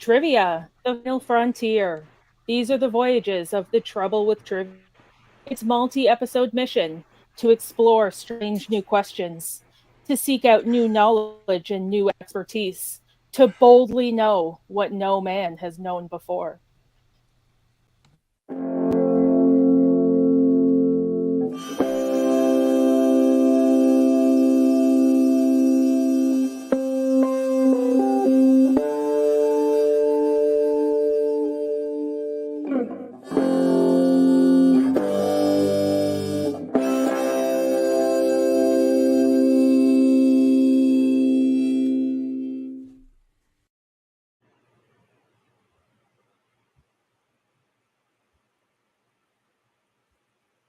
Trivia, the final frontier. These are the voyages of the Trouble with Trivia. Its multi-episode mission to explore strange new questions, to seek out new knowledge and new expertise, to boldly know what no man has known before.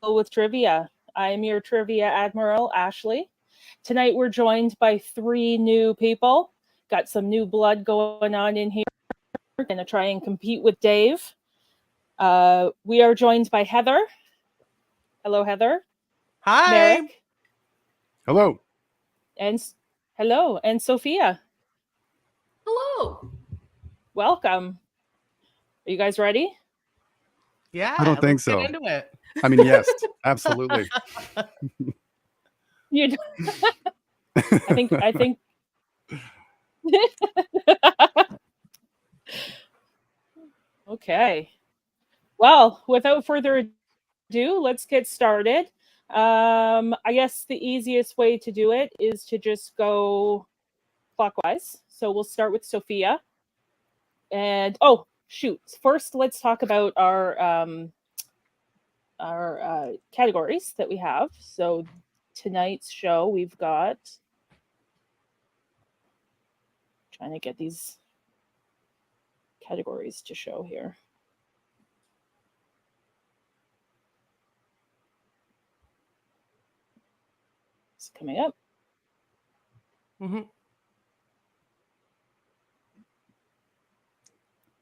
With trivia. I am your trivia admiral, Ashley. Tonight we're joined by 3 new people. Got some new blood going on in here. We're going to try and compete with Dave. We are joined by Heather. Hello, Heather. Hi. Maeric. Hello. And hello. And Sophia. Hello. Welcome. Are you guys ready? Yeah. I don't think let's so. Get into it. I mean, yes, absolutely. You. I think. Okay. Well, without further ado, let's get started. I guess the easiest way to do it is to just go clockwise. So we'll start with Sophia. And oh, shoot. First, let's talk about our categories that we have. So tonight's show, we've got, trying to get these categories to show here. It's coming up. Mm-hmm.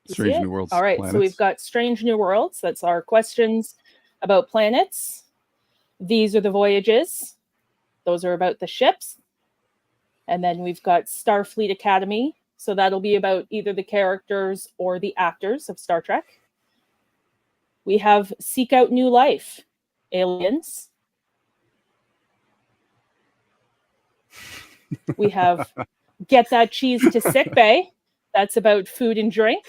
Strange New Worlds. All right, planets. So we've got Strange New Worlds. That's our questions about planets. These are the voyages. Those are about the ships. And then we've got Starfleet Academy. So that'll be about either the characters or the actors of Star Trek. We have Seek Out New Life, aliens. We have Get That Cheese to Sick Bay. That's about food and drink.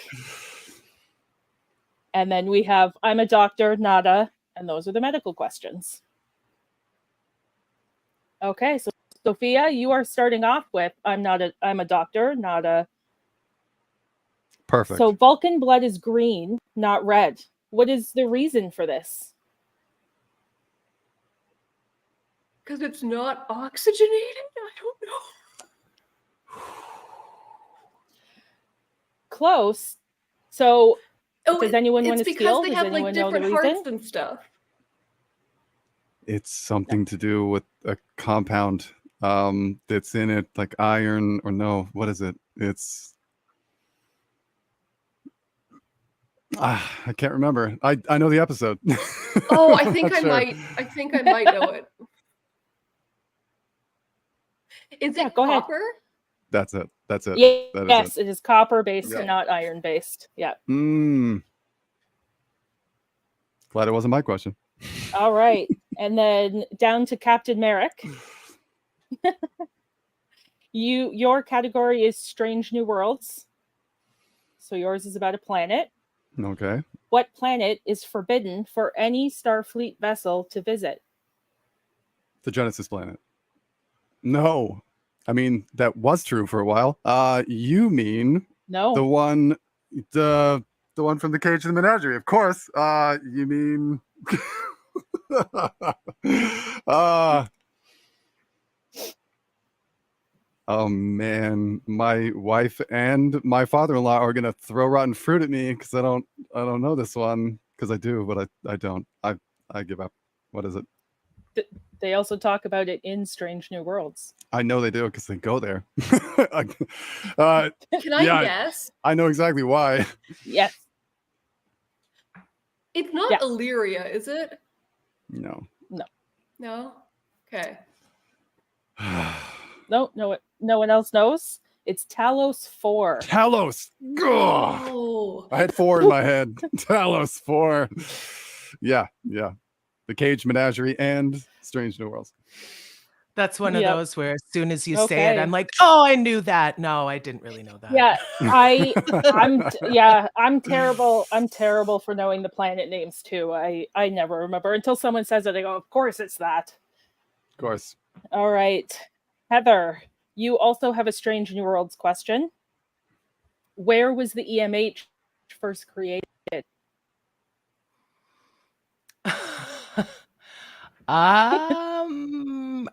And then we have I'm a Doctor, Nada, and those are the medical questions. Okay, so Sophia, you are starting off with I'm a doctor, Nada. Perfect. So Vulcan blood is green, not red. What is the reason for this? Because it's not oxygenated? I don't know. Close. So does anyone want to steal? It's because they Does have anyone like know the different reason? hearts and stuff. It's something to do with a compound that's in it, like iron, or no, what is it? It's I can't remember. I know the episode. Oh, I think I might know it. Is it go ahead. copper? That's it. Yes, it is copper based and not iron based. Yeah. Glad it wasn't my question. All right. And then down to Captain Maeric. Your category is Strange New Worlds. So yours is about a planet. Okay. What planet is forbidden for any Starfleet vessel to visit? The Genesis planet. No. I mean, that was true for a while. You mean No. the one from the Cage of the Menagerie, of course. You mean oh man, my wife and my father-in-law are gonna throw rotten fruit at me because I don't know this one, because I do, but I don't. I give up. What is it? They also talk about it in Strange New Worlds. I know they do because they go there. Can I guess? I know exactly why. Yes. It's not Illyria, is it? No. No? Okay. No one else knows. It's Talos 4. Talos. Ugh. Oh. I had 4 in my head. Talos 4. Yeah. The Cage Menagerie and Strange New Worlds. That's one of Yep. those where as soon as you say it, Okay. I'm like, oh, I knew that. No, I didn't really know that. Yeah, I'm terrible. I'm terrible for knowing the planet names too. I never remember until someone says it. I go, of course it's that. Of course. All right, Heather, you also have a Strange New Worlds question. Where was the EMH first created?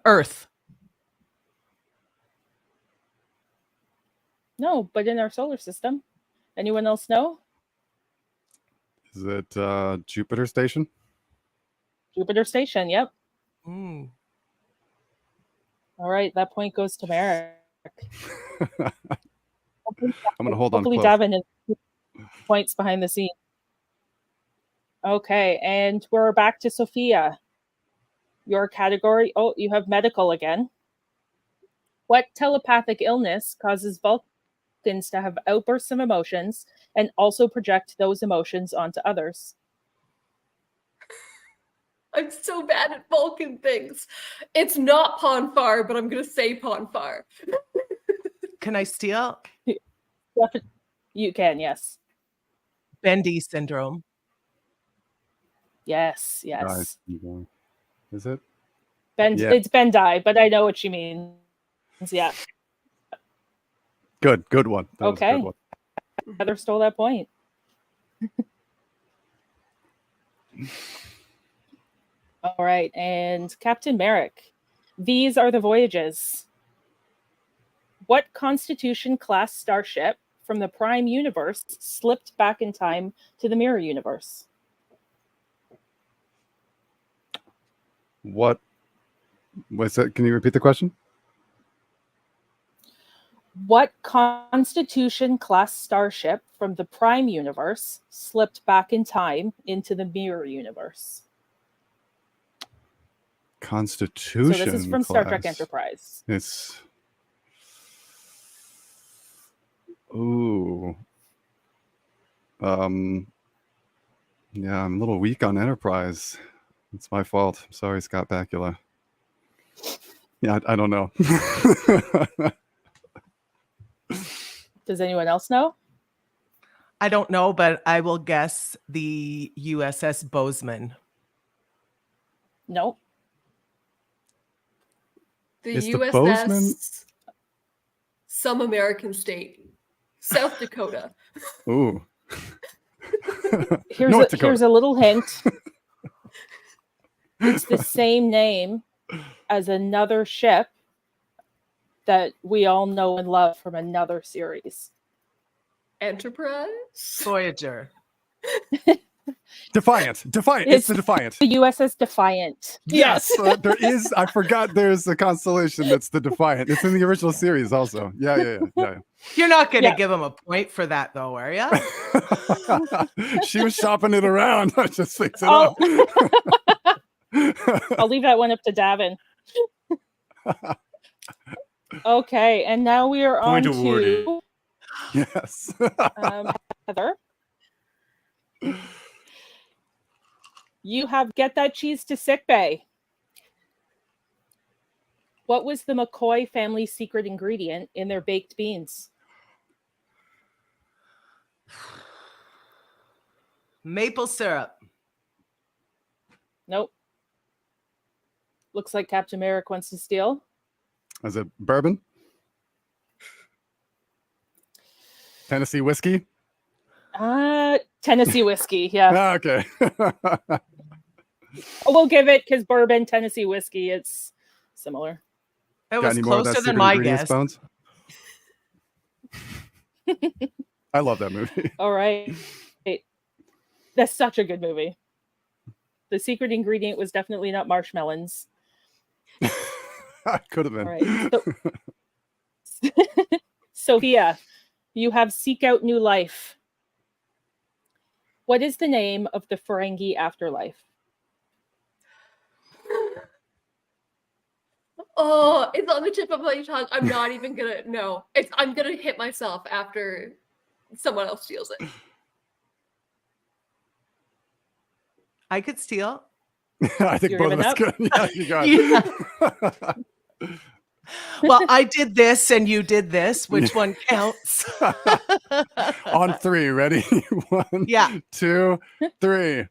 Earth. No, but in our solar system. Anyone else know? Is it Jupiter Station? Jupiter Station. Yep. Mm. All right, that point goes to Maeric. I'm going to hold on Hopefully, close. Davan is points behind the scene. Okay, and we're back to Sophia. Your category. Oh, you have medical again. What telepathic illness causes Vulcans to have outbursts of emotions and also project those emotions onto others? I'm so bad at Vulcan things. It's not Ponfar, but I'm going to say Ponfar. Can I steal? You can, yes. Bendy syndrome. Yes. Nice. Is it? Yeah. It's Bendai, but I know what she means. Yeah. Good one. That Okay. was a good one. Heather stole that point. All right, and Captain Maeric. These are the voyages. What Constitution-class starship from the Prime Universe slipped back in time to the Mirror Universe? What was that? Can you repeat the question? What Constitution-class starship from the Prime Universe slipped back in time into the Mirror Universe? Constitution. So this is from Star Trek class. Enterprise. It's ooh. Yeah, I'm a little weak on Enterprise. It's my fault. I'm sorry, Scott Bakula. Yeah, I don't know. Does anyone else know? I don't know, but I will guess the USS Bozeman. Nope. The Is the USS Bozeman- some American state. South Dakota. Ooh. Here's North Dakota. Here's a little hint. It's the same name as another ship that we all know and love from another series. Enterprise? Voyager. Defiant. It's the Defiant. The USS Defiant. Yes. There is. I forgot there's a constellation that's the Defiant. It's in the original series also. Yeah. You're not going to give him a point for that, though, are you? She was shopping it around. I just picked it up. I'll leave that one up to Davan. Okay, and now we are on to yes. Heather. You have Get That Cheese to Sickbay. What was the McCoy family's secret ingredient in their baked beans? Maple syrup. Nope. Looks like Captain Maeric wants to steal. Is it bourbon? Tennessee whiskey? Tennessee whiskey, yeah. Okay. We'll give it because bourbon, Tennessee whiskey, it's similar. It was closer than my guess. Bones? I love that movie. All right. That's such a good movie. The secret ingredient was definitely not marshmallows. Could have been. All right. Sophia, you have Seek Out New Life. What is the name of the Ferengi afterlife? Oh, it's on the tip of my tongue. I'm not even gonna. No, I'm gonna hit myself after someone else steals it. I could steal. I think You're both of giving us up? could. Yeah, you got it. Well, I did this and you did this. Which one counts? On 3, ready? 1, Yeah. 2, 3. The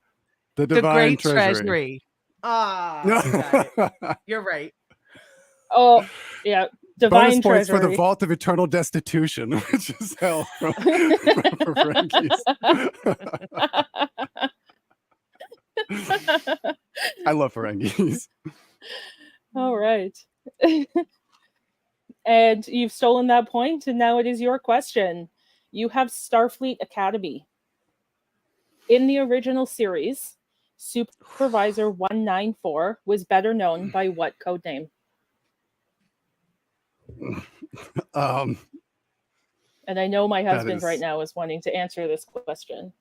The divine great treasury. treasury. Ah, you got it. You're right. Oh, yeah. Bonus Divine points for the treasury. vault of eternal destitution, which is hell for Frankie's. I love Ferengis. All right. And you've stolen that point, and now it is your question. You have Starfleet Academy. In the original series, Supervisor 194 was better known by what codename? Um, And I know my husband is- right now is wanting to answer this question.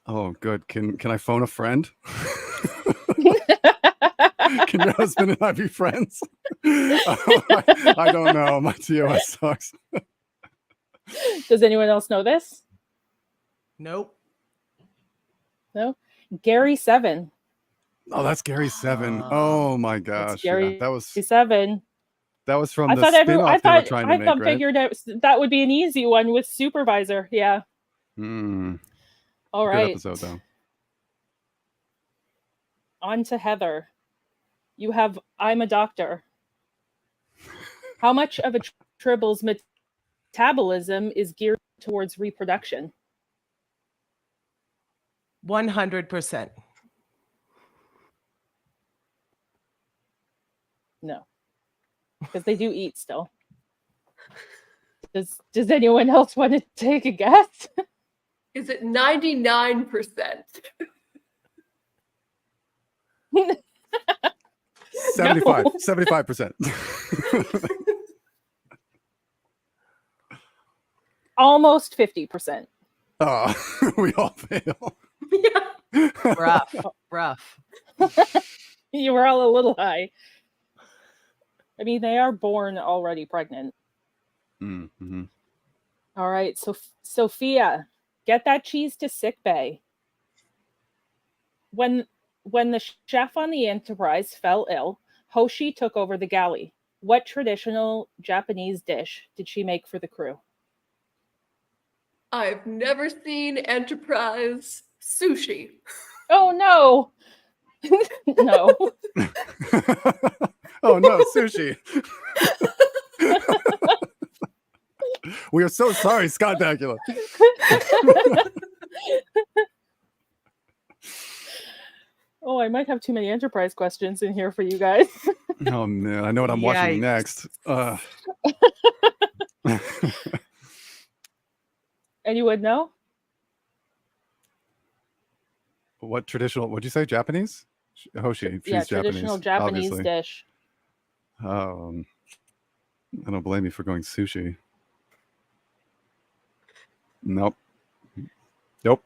oh, good. Can I phone a friend? Can your husband and I be friends? I don't know. My TOS sucks. Does anyone else know this? Nope. No? Gary 7. Oh, that's Gary 7. Ah. Oh my gosh. Gary Yeah, that was 7. from I the thought spin-off they were trying to make, right? figured out that would be an easy one with Supervisor. Yeah. Mm, All good right. episode though. On to Heather. You have I'm a doctor. How much of a tribble's metabolism is geared towards reproduction? 100%. No. Because they do eat still. Does anyone else want to take a guess? Is it 99%? 75%. Almost 50%. Oh, we all fail. Yeah. Rough. You were all a little high. I mean, they are born already pregnant. Mm-hmm. All right, so Sophia, get that cheese to sick bay. When the chef on the Enterprise fell ill, Hoshi took over the galley. What traditional Japanese dish did she make for the crew? I've never seen Enterprise sushi. Oh no. No. Oh no, sushi. We are so sorry, Scott Bakula. Oh, I might have too many Enterprise questions in here for you guys. Oh man, I know what I'm watching next. And you would know? What traditional? What'd you say? Japanese? Hoshi. She's Yeah, traditional Japanese obviously. dish. I don't blame you for going sushi. Nope. Nope.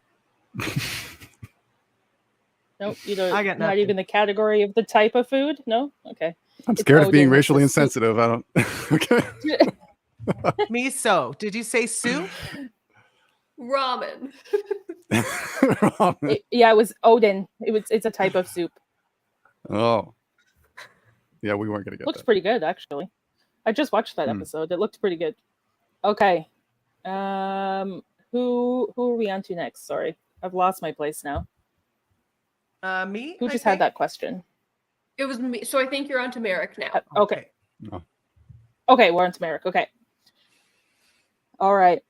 Nope, you don't. I got not nothing. even the category of the type of food. No, okay. I'm It's scared of being Odin, it's racially a soup. insensitive. I don't. Okay. Miso. Did you say soup? Ramen. Yeah, it was Odin. It's a type of soup. Oh. Yeah, we weren't gonna get Looks that. pretty good, actually. I just watched that episode. It looked pretty good. Okay. Who are we on to next? Sorry, I've lost my place now. Me? Who I just had think? that question? It was me. So I think you're on to Maeric now. Okay. Oh. Okay, we're on to Maeric. Okay. All right.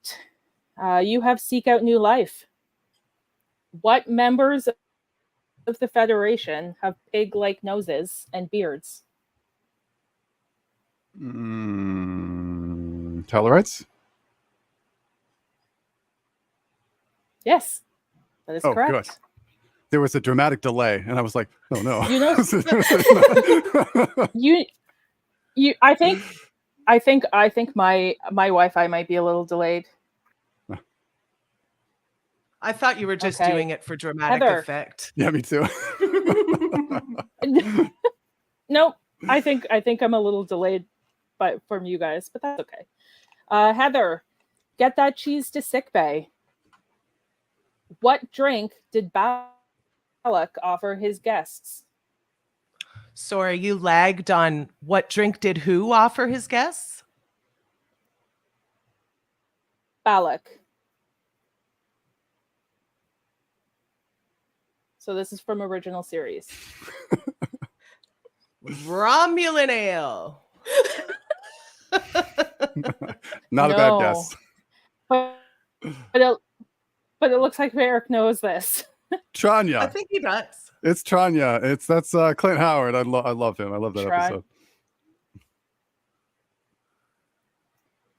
You have Seek Out New Life. What members of the Federation have pig-like noses and beards? Tellarites? Yes, that is Oh, correct. good. There was a dramatic delay, and I was like, "Oh no!" You know, I think my Wi-Fi might be a little delayed. I thought you were just Okay. doing it for dramatic Heather. effect. Yeah, me too. Nope. I think I'm a little delayed from you guys, but that's okay. Heather, get that cheese to sickbay. What drink did Balak offer his guests? Sorry, you lagged on what drink did who offer his guests? Balak. So this is from original series. Romulan ale. Not a bad guess. But it looks like Maeric knows this. Tranya. I think he does. It's Tranya. That's Clint Howard. I love him. I love that episode.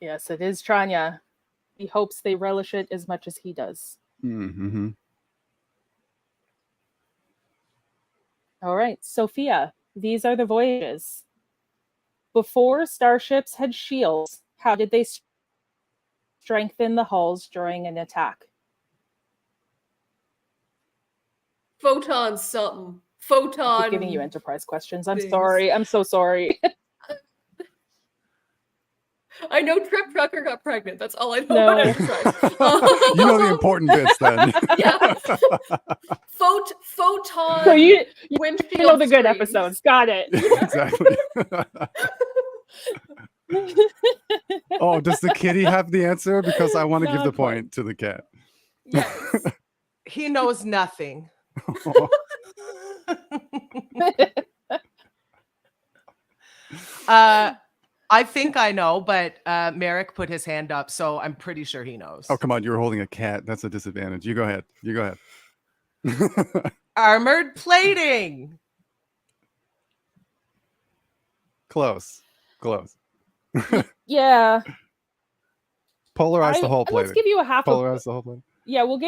Yes, it is Tranya. He hopes they relish it as much as he does. Mm-hmm. All right, Sophia, these are the voyages. Before starships had shields, how did they strengthen the hulls during an attack? Photon something. Photon. I keep giving you Enterprise questions. I'm things. sorry. I'm so sorry. I know Trip Trucker got pregnant. That's all I know No. about Enterprise. You know the important bits then. Yeah. Photon. So you windshield know the good screens. episodes. Got it. Exactly. Oh, does the kitty have the answer? Because I want to give the Not quite. point to the cat. Yes. He knows nothing. I think I know, but Maeric put his hand up, so I'm pretty sure he knows. Oh, come on. You were holding a cat. That's a disadvantage. You go ahead. You go ahead. Armored plating. Close. Yeah. Polarize the whole Let's plating. give you a half. Polarize the whole plating. Yeah, we'll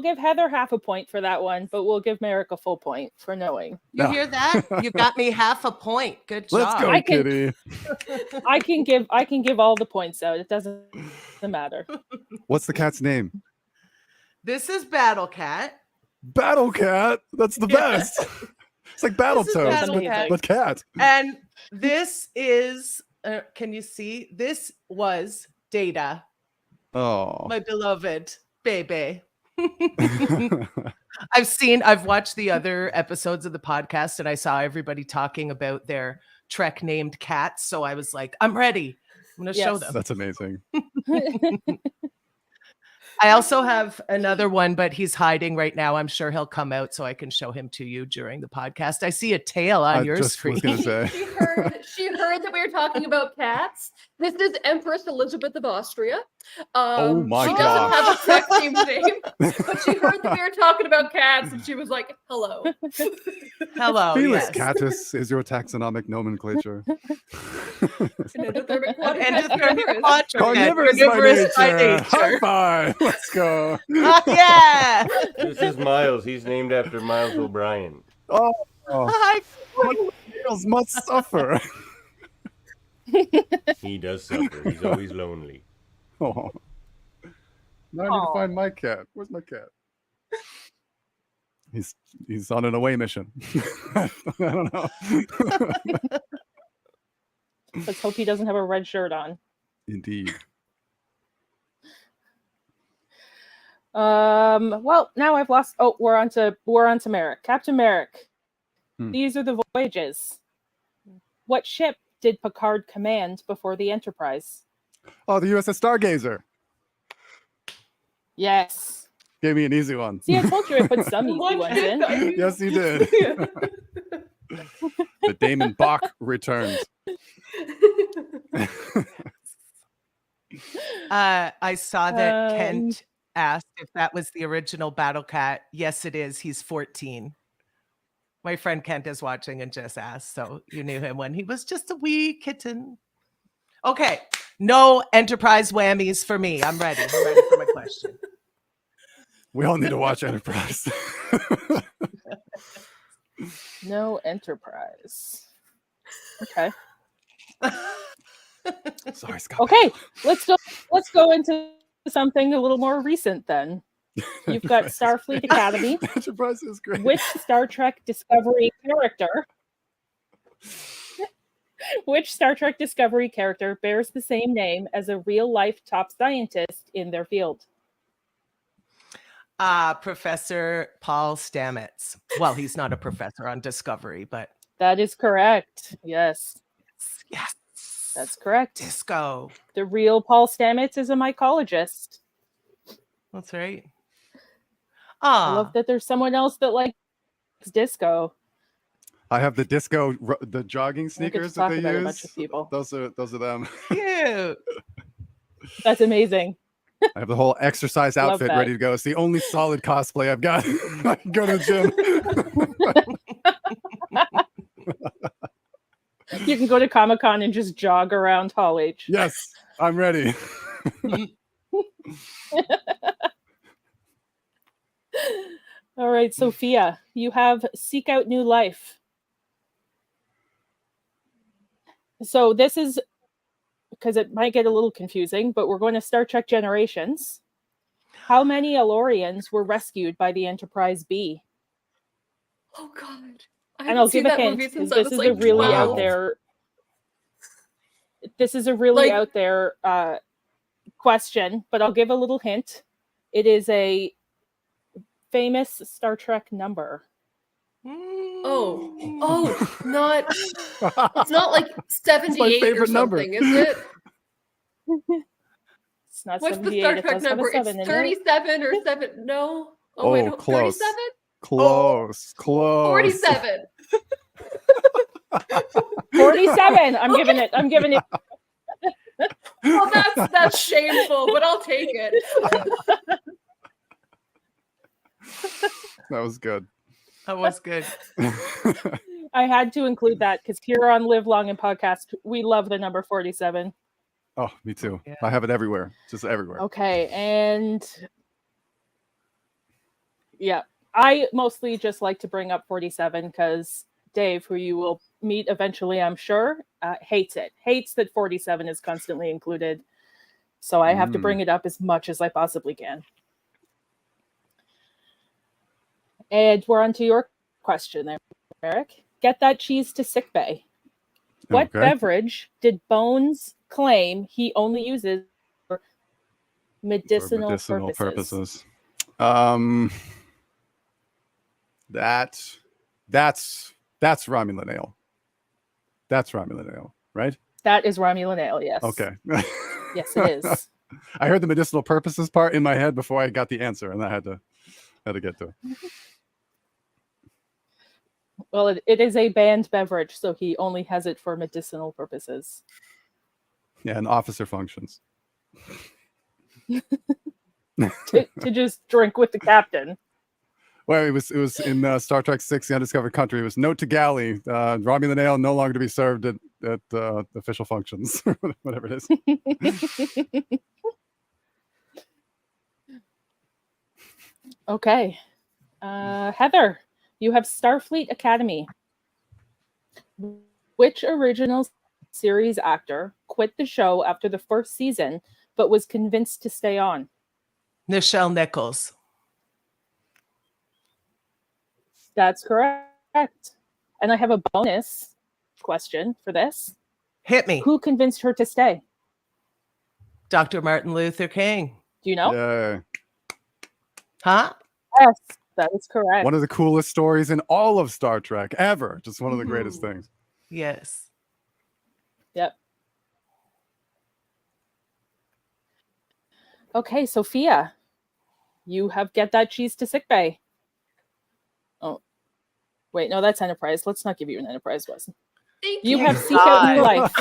give Heather half a point for that one, but we'll give Maeric a full point for knowing. You No. hear that? You got me half a point. Good job. Let's go, I can- kitty. I can give all the points out. It doesn't matter. What's the cat's name? This is Battle Cat. Battle Cat. That's the Yeah. best. It's like Battle This is Toads, Battle Cat. but cat. And this is, can you see? This was Data, Oh. my beloved baby. I've watched the other episodes of the podcast and I saw everybody talking about their Trek named cats. So I was like, I'm ready. I'm going to show Yes. them. That's amazing. I also have another one, but he's hiding right now. I'm sure he'll come out so I can show him to you during the podcast. I see a tail on your just screen. was gonna say. She heard that we were talking about cats. This is Empress Elizabeth of Austria. Oh my she gosh. doesn't have a Trek themed name, but she heard that we were talking about cats and she was like, hello. Hello. Felis yes. catus is your taxonomic nomenclature. Endothermic Endothermic quadriceps. Carnivorous by nature. High five. Let's go. Yeah. This is Miles. He's named after Miles O'Brien. Oh, Hi. whales must suffer. He does suffer. He's always lonely. Oh. Now I need to find my cat. Where's my cat? He's on an away mission. I don't know. Let's hope he doesn't have a red shirt on. Indeed. Well, now I've lost. Oh, we're on to Maeric. Captain Maeric. Hmm. These are the voyages. What ship did Picard command before the Enterprise? Oh, the USS Stargazer. Yes. Gave me an easy one. See, I told you I put some easy What ones in. Yes, you did. The Damon Bach returned. I saw that Um, Kent asked if that was the original Battle Cat. Yes, it is. He's 14. My friend Kent is watching and just asked. So you knew him when he was just a wee kitten. Okay. No Enterprise whammies for me. I'm ready. I'm ready for my question. We all need to watch Enterprise. No Enterprise. Okay. Sorry, Scott. Okay. Let's go into something a little more recent then. You've got Starfleet Academy. Enterprise is great. Which Star Trek Discovery character Which Star Trek Discovery character bears the same name as a real-life top scientist in their field? Professor Paul Stamets. Well, he's not a professor on Discovery, but That is correct. Yes, yes, that's correct. Disco. The real Paul Stamets is a mycologist. That's right. I love that there's someone else that likes disco. I have the disco, the jogging I get to sneakers that talk they about a use. bunch of people. Those are them. Cute. That's amazing. I have the whole exercise Love outfit that. ready to go. It's the only solid cosplay I've got. I can go to the gym. You can go to Comic-Con and just jog around Hall H. Yes, I'm ready. All right, Sophia, you have Seek Out New Life. So this is, because it might get a little confusing, but we're going to Star Trek Generations. How many Elorians were rescued by the Enterprise B? Oh God. I And haven't I'll seen give a that hint, movie because since I this was is like a really 12. out there. This is a really Like- out there question, but I'll give a little hint. It is a famous Star Trek number. Oh, not. It's not like 78 or favorite number. something, is it? It's not What's the 78. Star It Trek does have a number? It's 7 in it. 37 or 7. No. Oh, wait, close. 37? Close. 47. 47. I'm giving it. Well, that's shameful, but I'll take it. That was good. That was good. I had to include that because here on Live Long and Podcast, we love the number 47. Oh, me too. Yeah. I have it everywhere. Just everywhere. Okay, and yeah, I mostly just like to bring up 47 because Dave, who you will meet eventually, I'm sure, hates it. Hates that 47 is constantly included. So I have to bring it up as much as I possibly can. And we're on to your question there, Eric. Get that cheese to sickbay. What Okay. beverage did Bones claim he only uses for medicinal purposes? That's Romulan ale. That's Romulan ale, right? That is Romulan ale, yes. Okay. Yes, it is. I heard the medicinal purposes part in my head before I got the answer, and I had to get to it. Well, it is a banned beverage, so he only has it for medicinal purposes. Yeah, and officer functions. to just drink with the captain. Well, it was in Star Trek VI: The Undiscovered Country. It was note to galley: Romulan ale no longer to be served at official functions, whatever it is. Okay, Heather, you have Starfleet Academy. Which original series actor quit the show after the first season, but was convinced to stay on? Nichelle Nichols. That's correct. And I have a bonus question for this. Hit me. Who convinced her to stay? Dr. Martin Luther King. Do you know? Yeah. Huh? Yes, that is correct. One of the coolest stories in all of Star Trek ever. Just one of the greatest things. Yes. Yep. Okay, Sophia, you have Get That Cheese to Sickbay. Oh, wait, no, that's Enterprise. Let's not give you an Enterprise lesson. Thank You you. have Seek Out New Life.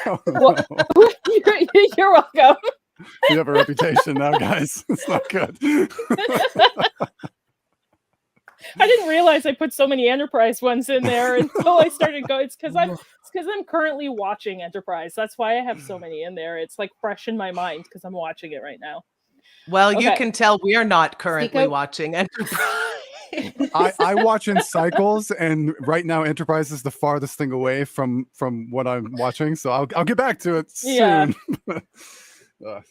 Oh, Well, you're welcome. you have a reputation now, guys. It's not good. I didn't realize I put so many Enterprise ones in there until I started going. It's because I'm currently watching Enterprise. That's why I have so many in there. It's like fresh in my mind because I'm watching it right now. Well, you Okay. can tell we are not currently out. watching Enterprise. I watch in cycles, and right now Enterprise is the farthest thing away from what I'm watching. So I'll get back to it soon. Yeah.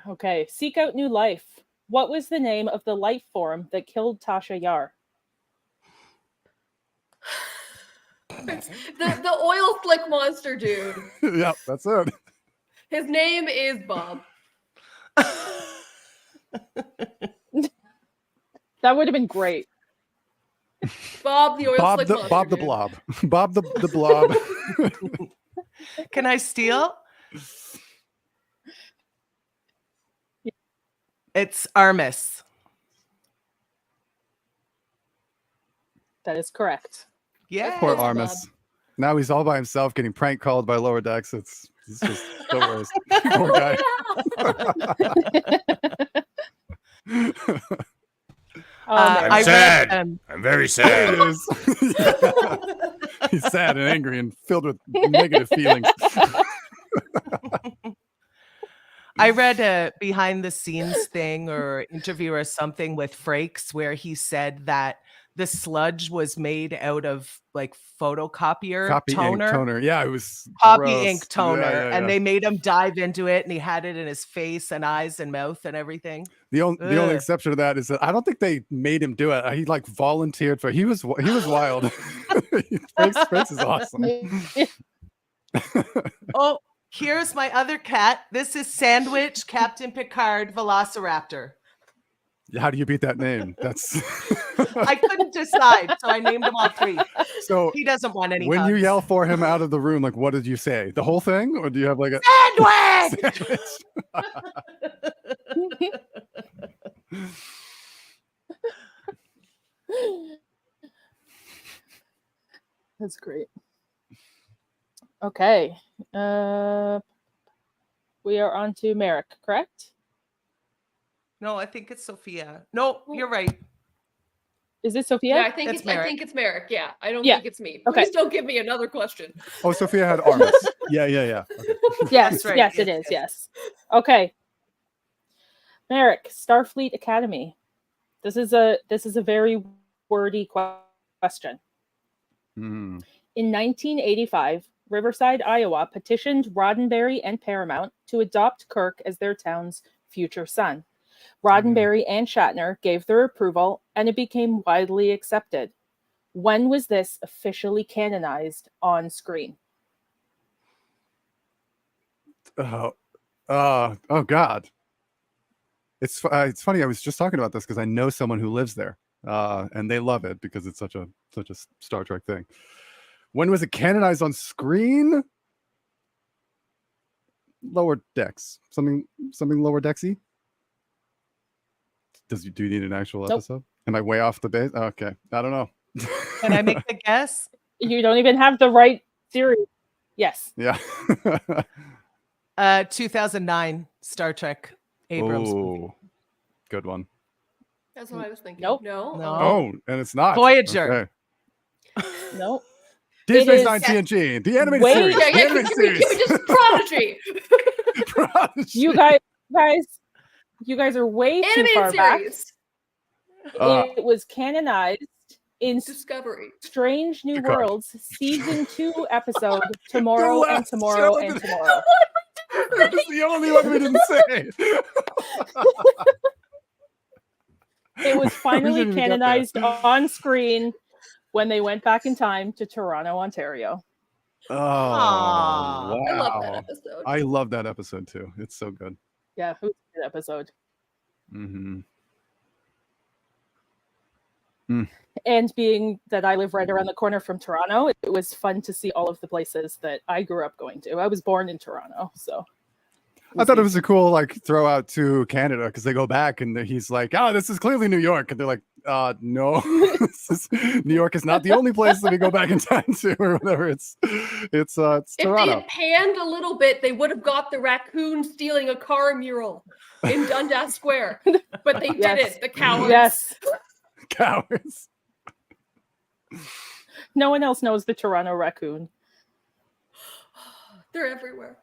Okay, Seek Out New Life. What was the name of the life form that killed Tasha Yar? The oil slick monster dude. Yep, that's it. His name is Bob. That would have been great. Bob the oil Bob slick the monster. Bob the dude. Blob. Bob the Blob. Can I steal? It's Armis. That is correct. Yeah. Poor Bob. Armis. Now he's all by himself getting prank called by Lower Decks. It's just the worst. Poor guy. Oh, I I'm read, sad. I'm very It sad. is. He's sad and angry and filled with negative feelings. I read a behind the scenes thing or interview or something with Frakes where he said that the sludge was made out of like photocopier Copy toner. ink toner. Yeah, it was Copy gross. ink toner, Yeah, yeah, and yeah. they made him dive into it, and he had it in his face and eyes and mouth and everything. The only Ugh. exception to that is that I don't think they made him do it. He like volunteered for. He was wild. Frakes is awesome. Oh, here's my other cat. This is Sandwich Captain Picard Velociraptor. How do you beat that name? That's I couldn't decide, so I named them all three. so. He doesn't want any. When you hugs. yell for him out of the room, like what did you say? The whole thing, or do you have like a Sandwich. That's great. Okay. We are on to Maeric, correct? No, I think it's Sophia. No, you're right. Is it Sophia? Yeah, I think It's it's I Maeric. think it's Maeric. Yeah, I don't Yeah. think it's me. Okay. Please don't give me another question. Oh, Sophia had Armis. Yeah. Okay. Yes, That's right. yes, it Yes, is. Yes. Okay. Maeric, Starfleet Academy. This is a very wordy question. Hmm. In 1985, Riverside, Iowa petitioned Roddenberry and Paramount to adopt Kirk as their town's future son. Roddenberry and Shatner gave their approval, and it became widely accepted. When was this officially canonized on screen? Oh God. It's funny. I was just talking about this because I know someone who lives there, and they love it because it's such a Star Trek thing. When was it canonized on screen? Lower Decks. Something Lower Decksy. Do you need an actual Nope. episode? Am I way off the base? Okay, I don't know. Can I make a guess? You don't even have the right series. Yes. Yeah. 2009 Star Trek Abrams movie. Oh, good one. That's what I was thinking. Nope. No. No. Oh, and it's not Voyager. Okay. No. Deep It Space is- Nine TNG, the animated Wait. series. Yeah, The yeah. animated Give me series. just Prodigy. Prodigy. You guys are way too Animated far back. series. It was canonized in Discovery. Strange New Picard. Worlds season 2 episode Tomorrow and last Tomorrow show and that- Tomorrow. That was the only one we didn't say. It was finally didn't even get there. canonized on screen when they went back in time to Toronto, Ontario. Oh, Aw. wow. I love that episode. I love that episode too. It's so good. Yeah, who's that episode? Mm-hmm. And being that I live right around the corner from Toronto, it was fun to see all of the places that I grew up going to. I was born in Toronto, so I thought it was a cool like throw out to Canada because they go back and he's like, "Oh, this is clearly New York," and they're like, no, New York is not the only place that we go back in time to, or whatever. It's If they Toronto." had panned a little bit, they would have got the raccoon stealing a car mural in Dundas Square. But they Yes. didn't. The cowards. Yes. Cowards. No one else knows the Toronto raccoon. They're everywhere.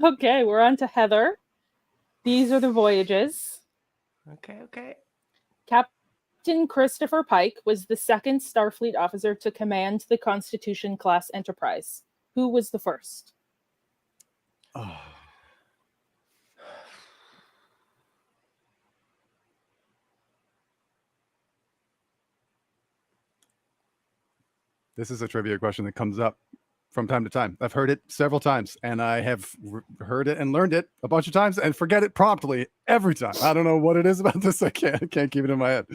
Okay, we're on to Heather. These are the voyages. Okay. Captain Christopher Pike was the second Starfleet officer to command the Constitution-class Enterprise. Who was the first? Oh. This is a trivia question that comes up from time to time. I've heard it several times, and I have heard it and learned it a bunch of times and forget it promptly every time. I don't know what it is about this. I can't keep it in my head.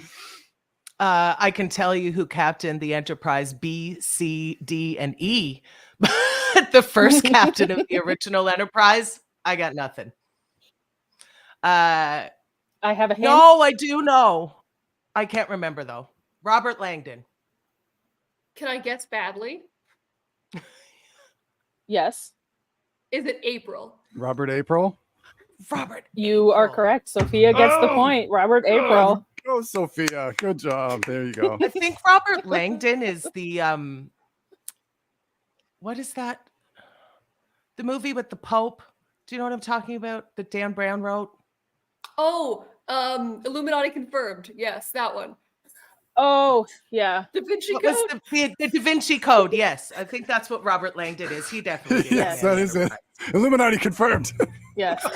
I can tell you who captained the Enterprise B, C, D, and E. But the first captain of the original Enterprise, I got nothing. I have a hint. No, I do know. I can't remember, though. Robert Langdon. Can I guess badly? Yes. Is it April? Robert April? Robert. You are correct. Sophia gets the point. Robert April. Go, Sophia. Good job. There you go. I think Robert Langdon is the what is that? The movie with the Pope. Do you know what I'm talking about? That Dan Brown wrote? Oh, Illuminati confirmed. Yes, that one. Oh, yeah. Da Vinci What Code. was the Da Vinci Code? Yes, I think that's what Robert Langdon is. He definitely did. Yes, that is it. Illuminati confirmed. Yes. That's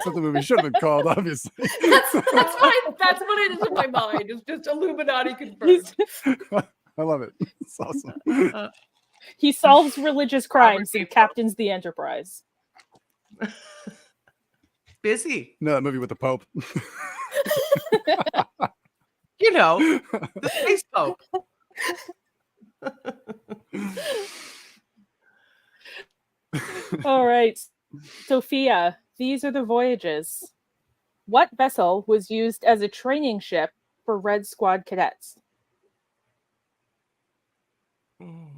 what the movie should have been called, obviously. That's what it is in my mind. It's just Illuminati confirmed. I love it. It's awesome. He solves religious crimes and captains the Enterprise. Busy. No, that movie with the Pope. You know, the space Pope. All right. Sophia, these are the voyages. What vessel was used as a training ship for Red Squad cadets?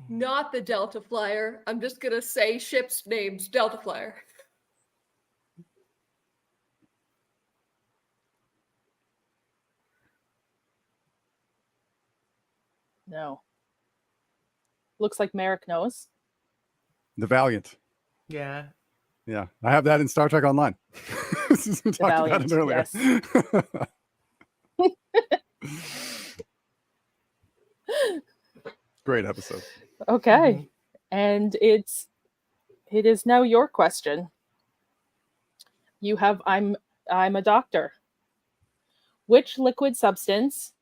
Not the Delta Flyer. I'm just gonna say ships' names. Delta Flyer. No. Looks like Maeric knows. The Valiant. Yeah. Yeah, I have that in Star Trek Online. We talked about it earlier. Yes. Great episode. Okay. And it is now your question. You have I'm a doctor. Which liquid substance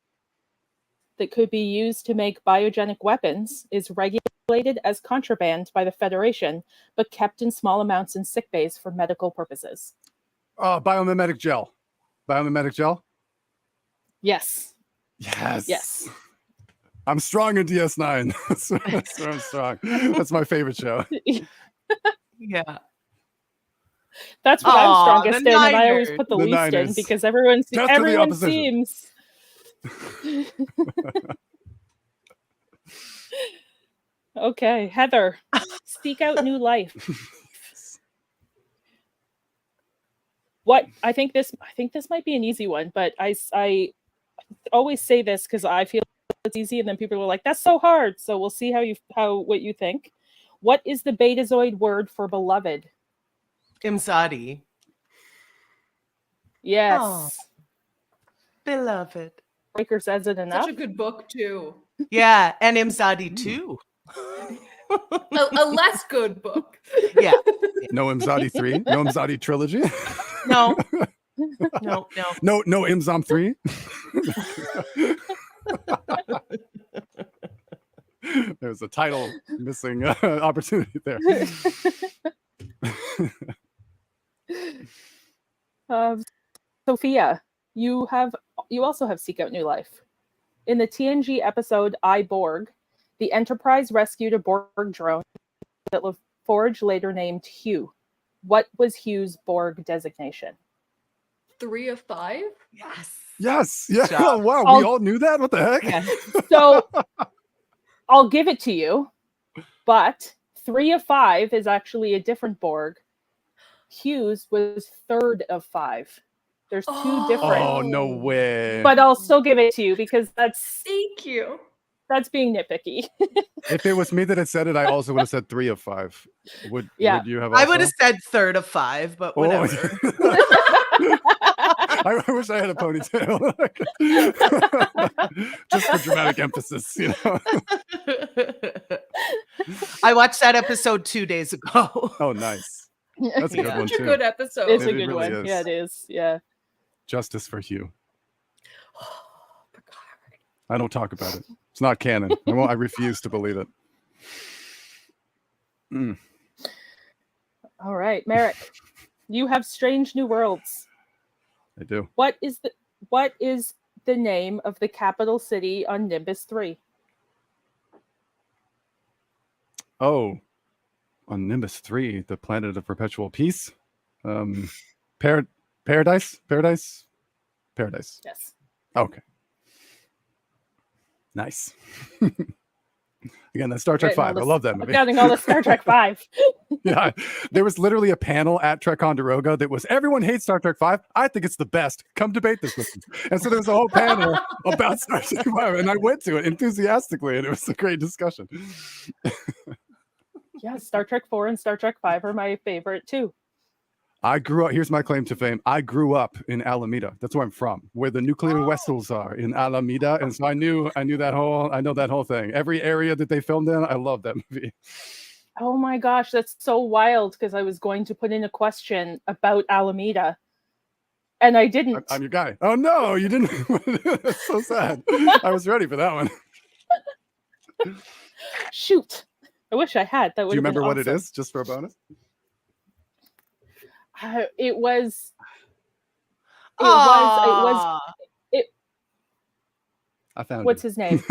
that could be used to make biogenic weapons is regulated as contraband by the Federation, but kept in small amounts in sick bays for medical purposes? Biomimetic gel. Biomimetic gel? Yes. Yes. Yes. I'm strong in DS9. That's where I'm strong. That's my favorite show. Yeah. That's what I'm strongest the in, and I always Niners. put the The least in Niners. because everyone Just to the everyone opposition. seems. Okay, Heather, seek out new life. What I think this might be an easy one, but I always say this because I feel it's easy, and then people are like, "That's so hard." So we'll see what you think. What is the Betazoid word for beloved? Imzadi. Yes. Oh. Beloved. Breaker says it enough. Such a good book too. Yeah, and Imzadi too. A less good book. Yeah. No Imzadi 3? No Imzadi trilogy? No. No. No Imzom 3? There's a title missing opportunity there. Sophia, you also have Seek Out New Life. In the TNG episode I, Borg, the Enterprise rescued a Borg drone that LaForge later named Hugh. What was Hugh's Borg designation? 3 of 5? Yes. Yeah. Job. Wow. We all knew that? What the heck? Yeah. So I'll give it to you, but 3 of 5 is actually a different Borg. Hugh's was 3rd of 5. There's 2 different. Oh, no way. But I'll still give it to you because that's Thank you. being nitpicky. If it was me that had said it, I also would have said 3 of 5. Would you have I also? would have said 3rd of 5, but whatever. I wish I had a ponytail. Just for dramatic emphasis, you know. I watched that episode 2 days ago. Oh, nice. That's a good Yeah. one, Such a too. good episode. It's a It good really one. is. Yeah, it is. Yeah. Justice for Hugh. I don't talk about it. It's not canon. I refuse to believe it. Mm. All right, Maeric, you have Strange New Worlds. I do. What is the name of the capital city on Nimbus 3? Oh, on Nimbus 3, the planet of perpetual peace. Paradise? Yes. Okay. Nice. Again, that's Star Trek Getting all 5. I the- love that movie. Getting all the Star Trek 5. Yeah, there was literally a panel at Ticonderoga that was, everyone hates Star Trek 5. I think it's the best. Come debate this with me. And so there was a whole panel about Star Trek 5, and I went to it enthusiastically, and it was a great discussion. Yeah, Star Trek 4 and Star Trek 5 are my favorite too. I grew up, here's my claim to fame. I grew up in Alameda. That's where I'm from, where the nuclear vessels are in Alameda. And so I know that whole thing. Every area that they filmed in, I love that movie. Oh my gosh, that's so wild, because I was going to put in a question about Alameda and I didn't. I'm your guy. Oh no, you didn't. That's so sad. I was ready for that one. Shoot. I wish I had. That would Do you have been remember what it awesome. is, just for a bonus? It was. Aw. I found What's him. his name?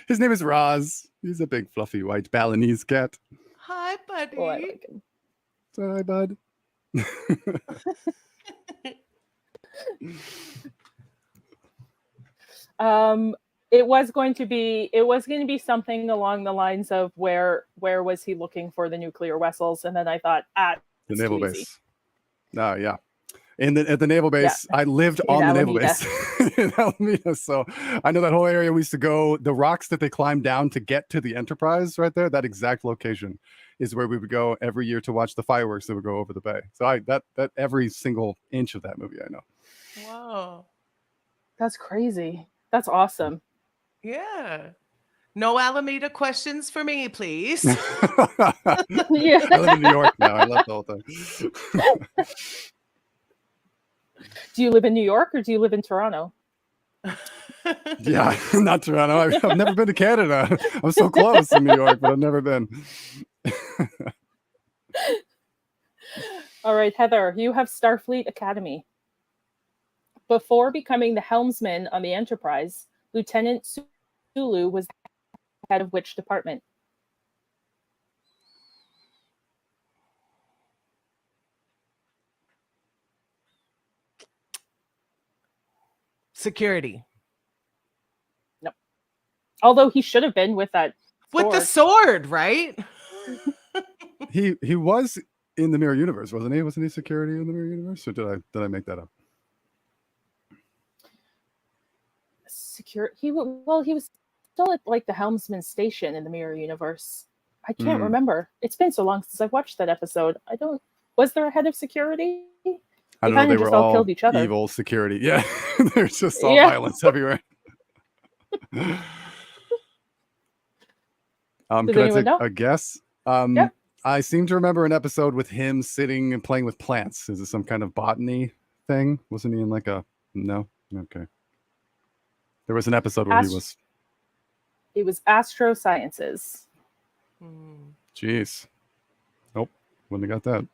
His name is Roz. He's a big fluffy white Balinese cat. Hi, buddy. Oh, I like him. Sorry, bud. It was going to be something along the lines of where was he looking for the nuclear vessels, and then I thought, The it's naval too easy. base. Oh yeah. At the naval base, I lived In on the naval Alameda. base in Alameda, so I know that whole area. We used to go. The rocks that they climbed down to get to the Enterprise, right there. That exact location is where we would go every year to watch the fireworks that would go over the bay. So that every single inch of that movie, I know. Whoa. That's crazy. That's awesome. Yeah. No Alameda questions for me, please. Yeah. I live in New York now. I love the whole thing. Do you live in New York or do you live in Toronto? Yeah, not Toronto. I've never been to Canada. I'm so close in New York, but I've never been. All right, Heather, you have Starfleet Academy. Before becoming the helmsman on the Enterprise, Lieutenant Sulu was head of which department? Security. Although he should have been with that With the sword. sword, right? He was in the Mirror Universe, wasn't he? Wasn't he security in the Mirror Universe, or did I make that up? He was still at like the helmsman station in the Mirror Universe. I can't Mm. remember. It's been so long since I've watched that episode. Was there a head of security? I don't They know. They kinda were just all all killed each other. evil security. Yeah, there's just all Yeah. violence everywhere. Does Could I anyone take know? a guess? Yeah. I seem to remember an episode with him sitting and playing with plants. Is it some kind of botany thing? Wasn't he in like a no? Okay. There was an episode where he was. It was Astro Sciences. Hmm. Jeez. Nope. Wouldn't have got that.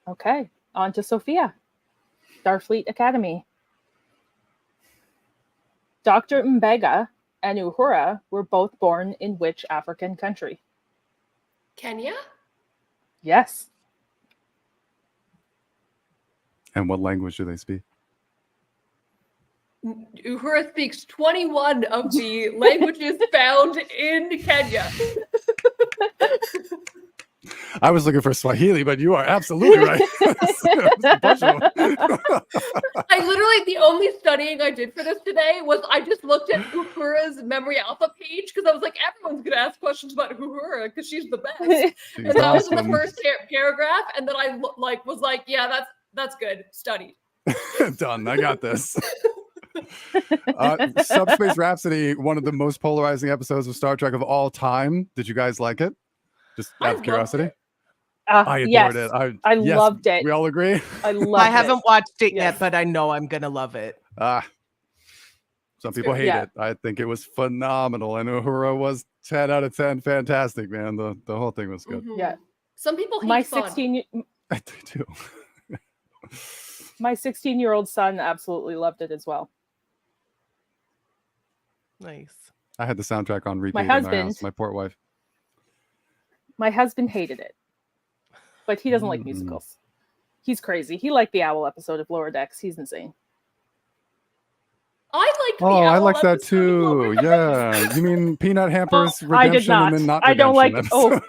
Okay, on to Sophia. Starfleet Academy. Dr. Mbega and Uhura were both born in which African country? Kenya? Yes. And what language do they speak? Uhura speaks 21 of the languages found in Kenya. I was looking for Swahili, but you are absolutely right. I literally, the only studying I did for this today was I just looked at Uhura's Memory Alpha page because I was like, everyone's going to ask questions about Uhura because she's the best. She's And that was in the awesome. first paragraph. And then I was like, yeah, that's good. Studied. Done. I got this. Subspace Rhapsody, one of the most polarizing episodes of Star Trek of all time. Did you guys like it? Just I out of loved curiosity. it. I yes, adored it. I yes, loved it. We all agree. I loved I haven't watched it Yes. yet, but I know I'm gonna love it. Some people hate Yeah. it. I think it was phenomenal, and Uhura was 10 out of 10. Fantastic, man. The whole thing was good. Mhm. Yeah. Some people hate My fun. I do. my 16-year-old son absolutely loved it as well. Nice. I had the soundtrack on repeat in husband- our house. My poor wife. My husband hated it, but he doesn't like musicals. He's crazy. He liked the Owl episode of Lower Decks. He's insane. I like. Oh, I like that too. Yeah. You mean Peanut Hamper's I did redemption not. and then not I don't like. redemption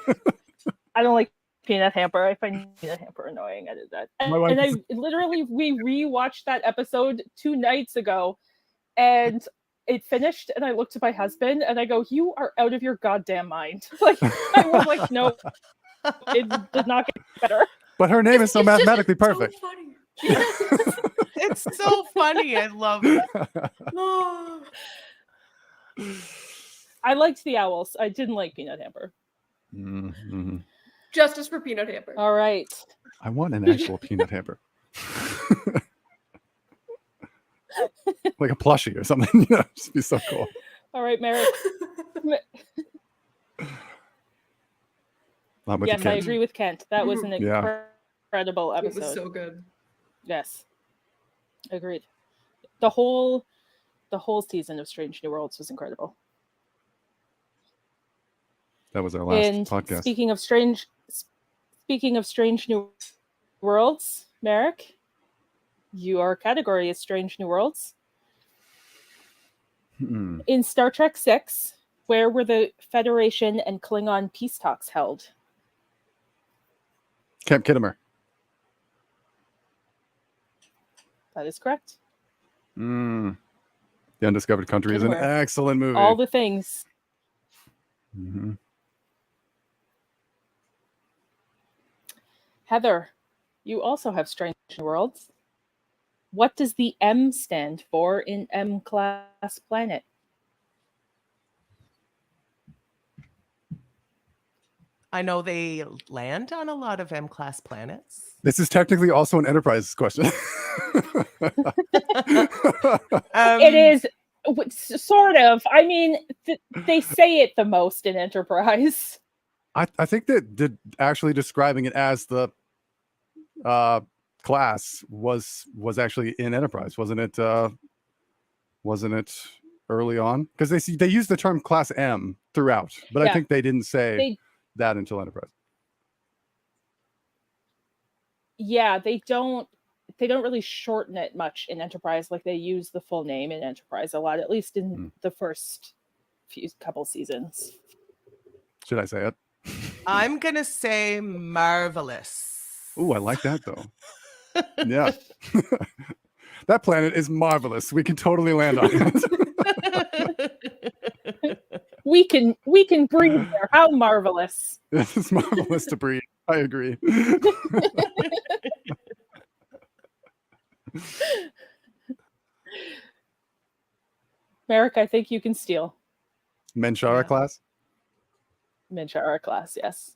I don't like Peanut Hamper. I find Peanut Hamper annoying. I did that, My wife and we rewatched that episode 2 nights ago, and it finished. And I looked at my husband and I go, "You are out of your goddamn mind!" Like I was like, "No, it did not get better." But her name is so It's just mathematically so perfect. funny. It's so funny. I love it. I liked the Owls. I didn't like Peanut Hamper. Mhm. Justice for Peanut Hamper. All right. I want an actual peanut hamper. Like a plushie or something. Just be so cool. All right, Maeric. Not with Yes, the I kids. agree with Kent. That was an Yeah. incredible It episode. was so good. Yes. Agreed. The whole season of Strange New Worlds was incredible. That was our last And podcast. speaking of strange New Worlds, Maeric, your category is Strange New Worlds. Hmm. In Star Trek VI, where were the Federation and Klingon peace talks held? Camp Kittimer. That is correct. The Undiscovered Country is an Kittimer. excellent movie. All the things. Mhm. Heather, you also have Strange New Worlds. What does the M stand for in M-class planet? I know they land on a lot of M-class planets. This is technically also an Enterprise question. It is sort of. I mean, they say it the most in Enterprise. I think that actually describing it as the class was actually in Enterprise, wasn't it? Wasn't it early on? Because they use the term Class M throughout, but I Yeah. think they didn't say that until Enterprise. Yeah, they don't really shorten it much in Enterprise. Like they use the full name in Enterprise a lot, at least in the first couple seasons. Should I say it? I'm gonna say marvelous. Ooh, I like that though. Yeah. That planet is marvelous. We can totally land on it. We can breathe there. How marvelous. It's marvelous to breathe. I agree. Maeric, I think you can steal. Menshara class? Minshara class, yes.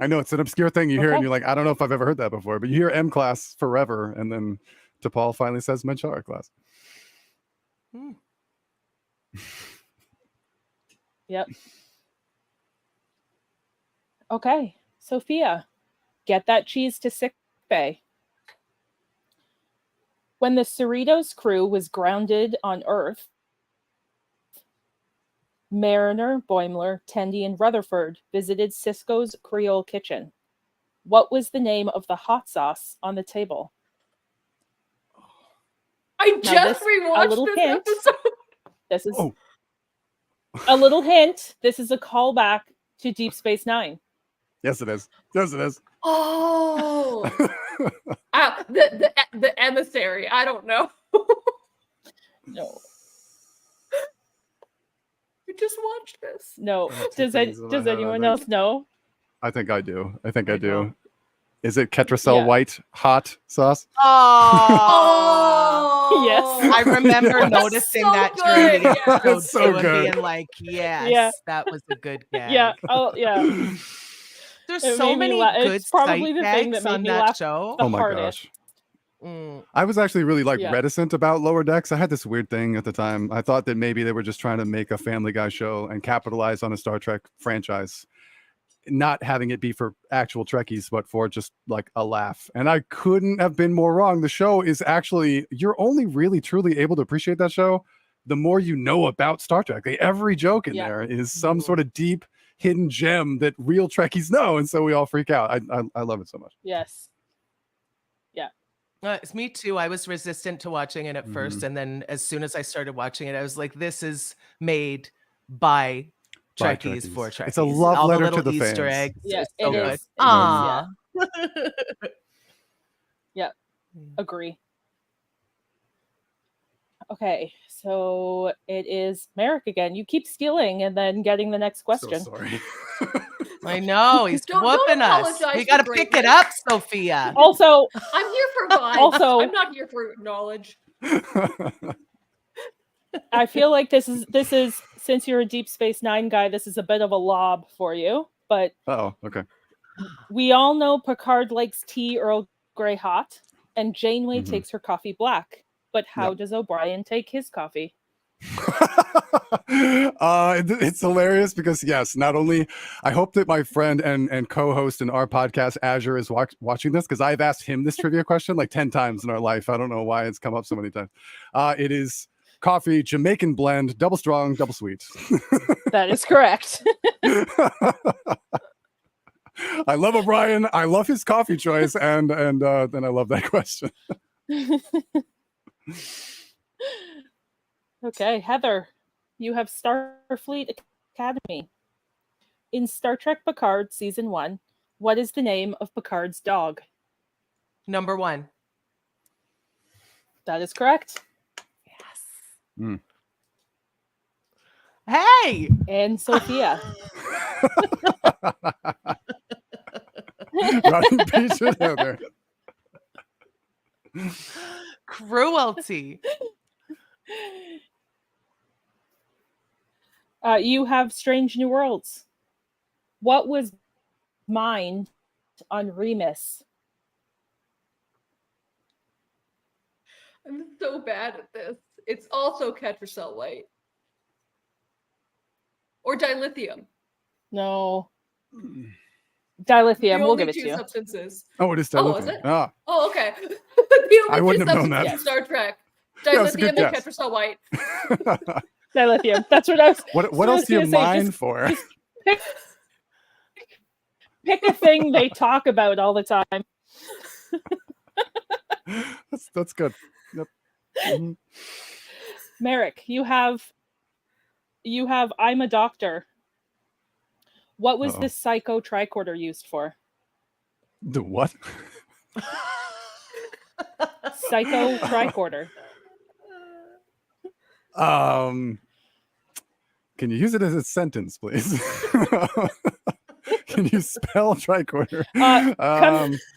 I know it's an obscure thing you hear Okay. and you're like, I don't know if I've ever heard that before, but you hear M class forever, and then T'Pol finally says Menshara class. Yep. Okay, Sophia, get that cheese to sick bay. When the Cerritos crew was grounded on Earth, Mariner, Boimler, Tendi, and Rutherford visited Cisco's Creole kitchen. What was the name of the hot sauce on the table? I Now just this- a rewatched little this hint. episode. This is Oh. a little hint. This is a callback to Deep Space Nine. Yes, it is. Yes, it is. Oh, the emissary. I don't know. No, We just watched this. no. Oh, Does two things in my does head, I anyone think. else know? I think I do. I think I I do. don't. Is it Ketracel Yeah. white hot sauce? Oh, Yes. I remember Yes. noticing So that during good, the yeah. episode That's so too, and good. being like, yes, Yeah. that was a good gag. Yeah. Oh, yeah. There's It so made me many laugh. good It's probably sight the thing that gags made on me that laugh show. the Oh my hardest. gosh. Mm. I was actually really Yeah. reticent about Lower Decks. I had this weird thing at the time. I thought that maybe they were just trying to make a Family Guy show and capitalize on a Star Trek franchise, not having it be for actual Trekkies, but for just like a laugh. And I couldn't have been more wrong. The show is actually, you're only really truly able to appreciate that show the more you know about Star Trek. Every joke in Yeah. there is some sort of deep hidden gem that real Trekkies know, and so we all freak out. I love it so much. Yes. It's me too. I was resistant to watching it at first, and then as soon as I started watching it, I was like, "This is made by By Trekkies for Trekkies. Trekkies." It's a love All the letter to little the Easter fans. eggs. Yeah, It's so it good. is. It is, Aw. Agree. Okay, so it is Maeric again. You keep stealing and then getting the next question. So sorry. I know he's Don't whooping us. apologize We for got to pick it greatness. up, Sophia. Also, I'm here for vibes. Also- I'm not here for knowledge. I feel like this is since you're a Deep Space Nine guy, this is a bit of a lob for you. But Oh, okay. we all know Picard likes tea Earl Grey hot, and Janeway Mhm. takes her coffee black. But how Yep. does O'Brien take his coffee? It's hilarious because yes, not only I hope that my friend and co-host in our podcast Azure is watching this, because I've asked him this trivia question like 10 times in our life. I don't know why it's come up so many times. It is coffee, Jamaican blend, double strong, double sweet. That is correct. I love O'Brien. I love his coffee choice, and then I love that question. Okay, Heather, you have Starfleet Academy. In Star Trek Picard Season 1, what is the name of Picard's dog? Number 1. That is correct. Yes. Hey. And Sophia. Riding Peach with Heather. Cruelty. You have Strange New Worlds. What was mined on Remus? I'm so bad at this. It's also Ketracel white. Or dilithium. No. Mm. Dilithium, The we'll only give it two to you. substances. Oh, it is Oh, is Tellar. it? Ah, Oh, okay. The I only wouldn't two have known that. substances in Star Trek. Yeah, it's a good Dilithium and guess. Ketracel white. Dilithium. That's what I was. what I else was do you gonna say, mine just for? pick a thing they talk about all the time. That's good. Yep. Mhm. Maeric, you have I'm a doctor. What was Uh-oh. this psycho tricorder used for? The what? Psycho tricorder. Can you use it as a sentence, please? Can you spell tricorder?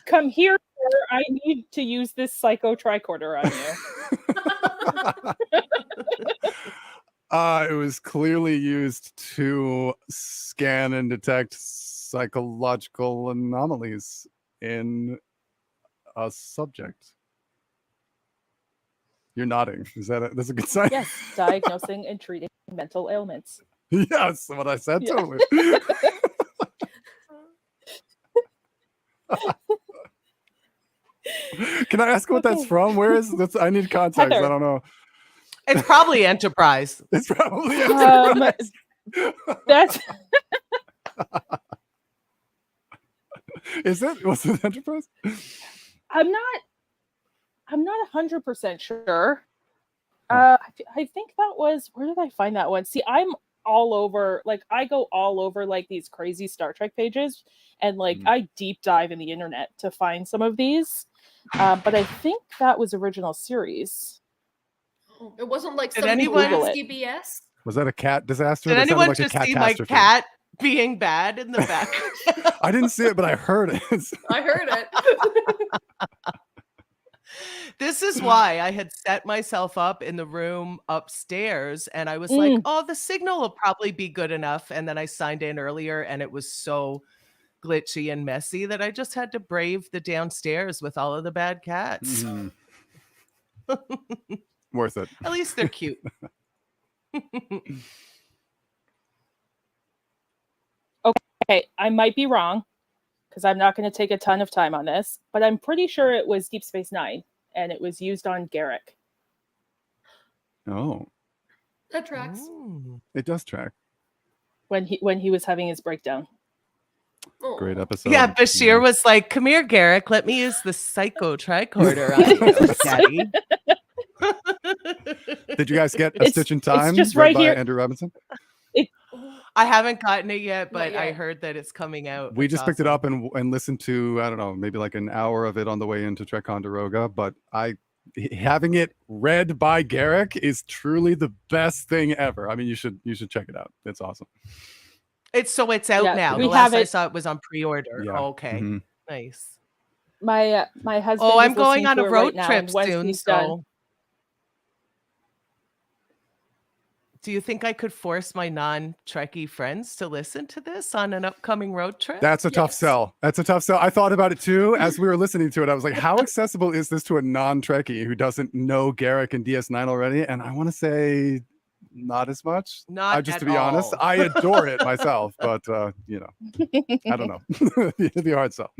Come here, sir. I need to use this psycho tricorder on you. It was clearly used to scan and detect psychological anomalies in a subject. You're nodding. That's a good sign? Yes, diagnosing and treating mental ailments. Yeah, that's what I said. Yeah. Totally. Can I ask what that's Okay. from? Where is this? I need context. Heather. I don't know. It's probably Enterprise. It's probably That's Is it? Was it Enterprise? I'm not 100% sure. I think that was, where did I find that one? See, I'm all over, like I go all over like these crazy Star Trek pages, and like I deep dive in the internet to find some of these. But I think that was original series. It wasn't like Did some anyone- nasty BS. Was that a cat disaster? Did That sounded anyone like a just see my catastrophe. cat being bad in the back? I didn't see it, but I heard it. I heard it. This is why I had set myself up in the room upstairs and I was like, oh, the signal will probably be good enough. And then I signed in earlier and it was so glitchy and messy that I just had to brave the downstairs with all of the bad cats. Mhm. Worth it. At least they're cute. Okay, I might be wrong because I'm not going to take a ton of time on this, but I'm pretty sure it was Deep Space Nine and it was used on Garak. Oh, That tracks. Ooh. it does track. when he was having his breakdown. Oh. Great episode. Yeah, Bashir was like, come here, Garak, let me use the psycho tricorder on you, Daddy. Did you guys get A It's- Stitch in it's Time? just read right by here. Andrew Robinson. I haven't gotten it yet, but Not I yet. heard that it's coming out. We It's just picked it awesome. up and listened to, I don't know, maybe like an hour of it on the way into Ticonderoga. But having it read by Garak is truly the best thing ever. I mean, you should check it out. It's awesome. It's out Yeah, now. we The last have I it- saw it was on pre-order. Yeah. Okay, Mhm. nice. My husband. Oh, is I'm going listening on to a it road right now, trip and once soon. he's done- So, do you think I could force my non-Trekkie friends to listen to this on an upcoming road trip? That's a tough Yes. sell. That's a tough sell. I thought about it too as we were listening to it. I was like, how accessible is this to a non-Trekkie who doesn't know Garak and DS9 already? And I want to say not as much. Not Just at to be honest, all. I adore it myself, but you know, I don't know. It'd be a hard sell.